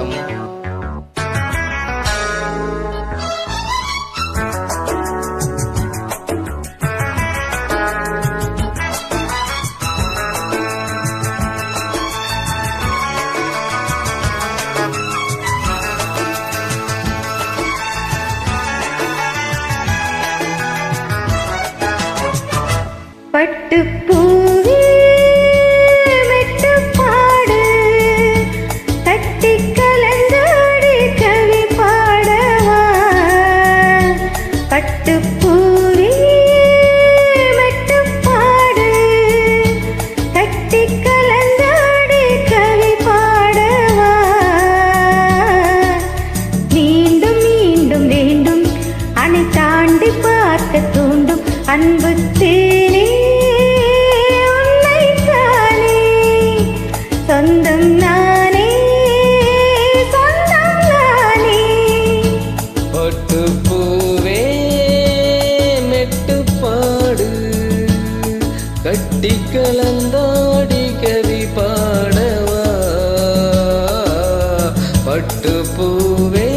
வணக்கம். பட்டுப்பூவே மெட்டுப்பாடு தட்டி கலந்தாடி கவி பாடவா. பட்டுப்பூவே மெட்டுப்பாடு தட்டி கலந்தாடி கவி பாடவா. மீண்டும் மீண்டும் வேண்டும் அணை தாண்டி பார்க்க தூண்டும் அன்பு தேனே சொந்தம் நானே சொந்தம் நானே. பட்டுப்பூவே மெட்டுப்பாடு கட்டி கலந்தாடி கவி பாடவா. பட்டுப்பூவே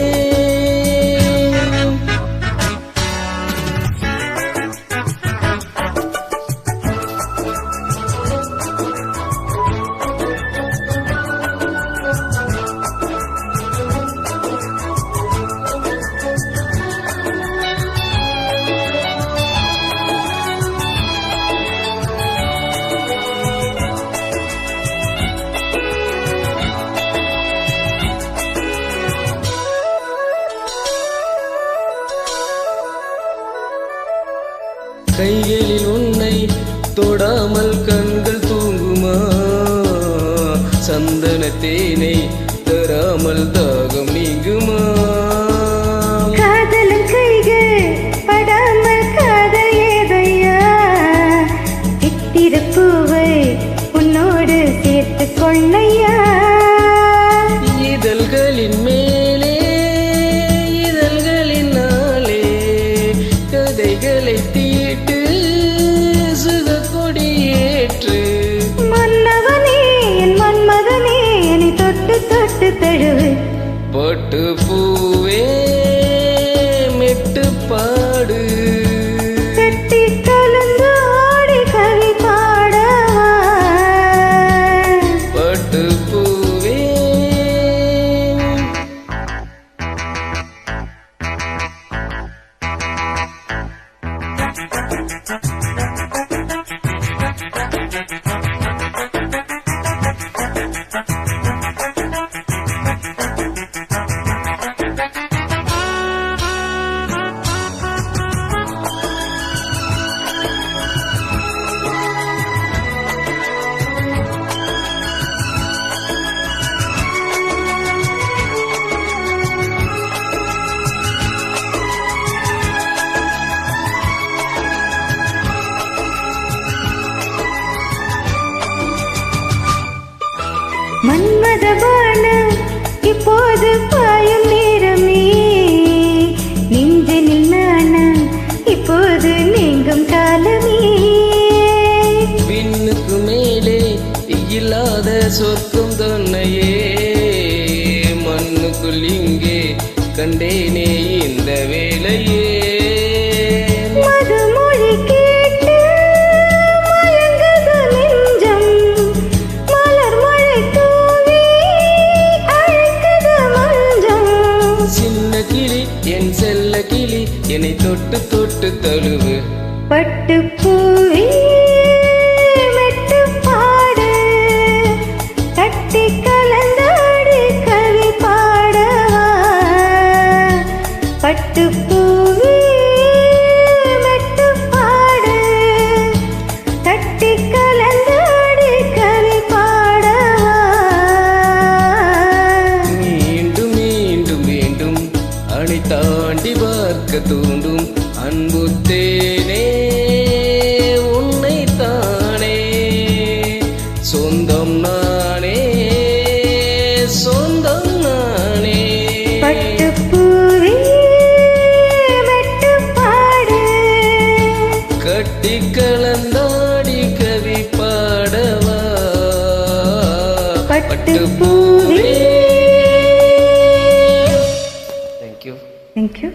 கைகளில் உன்னை தொடாமல் கண்கள் தூங்குமா. சந்தன தேனை தராமல் தாகம் நீங்குமா. காதலும் கைகள் படாமல் காதல் ஏதையா. சித்திரப்பூவை உன்னோடு சேர்த்து கொள்ளையா. இதழ்களின் மேலே இதழ்களினாலே கதைகளை தீட்டு சுக கொடியேற்று. மன்னவனே என் மன்மதனே என்னை தொட்டு தொட்டு தழுவு. பட்டுப்பூவே மெட்டுப்பாடு கட்டி கலந்து ஆடி கவி பாடவா. பட்டுப்பூவே மன்மதபான இப்போது பாயும் நேரமே. நெஞ்சனில் நான இப்போது நீங்கும் காலமே. விண்ணுக்கு மேலே இல்லாத சொர்க்கம் தன்னையே மண்ணுக்குள் இங்கே கண்டேனே இந்த வேளையே. மதுமொழி கேட்டு மயங்குது நெஞ்சம். மலர் மழை தூவி அழைக்குது மஞ்சம். சின்ன கிளி என் செல்ல கிளி என்னை தொட்டு தொட்டு தழுவு. பட்டுப்பூவே மெட்டுப்பாடு கட்டி கலந்தாடி கவி பாடவா. பட்டுப்பூவே மெட்டுப்பாடு கட்டி கலந்தாடி கவி பாடவா. மீண்டும் மீண்டும் மீண்டும் அணை தாண்டி பார்க்க தூண்டும் அன்பு தேனே உன்னை தானே. சொந்தம் நானே சொந்தம் நானே. பட்டுப்பூவே மெட்டுப்பாடு கட்டி கலந்தாடி கவி பாடவா. பட்டுப்பூவே தேங்க்யூ. தேங்க்யூ.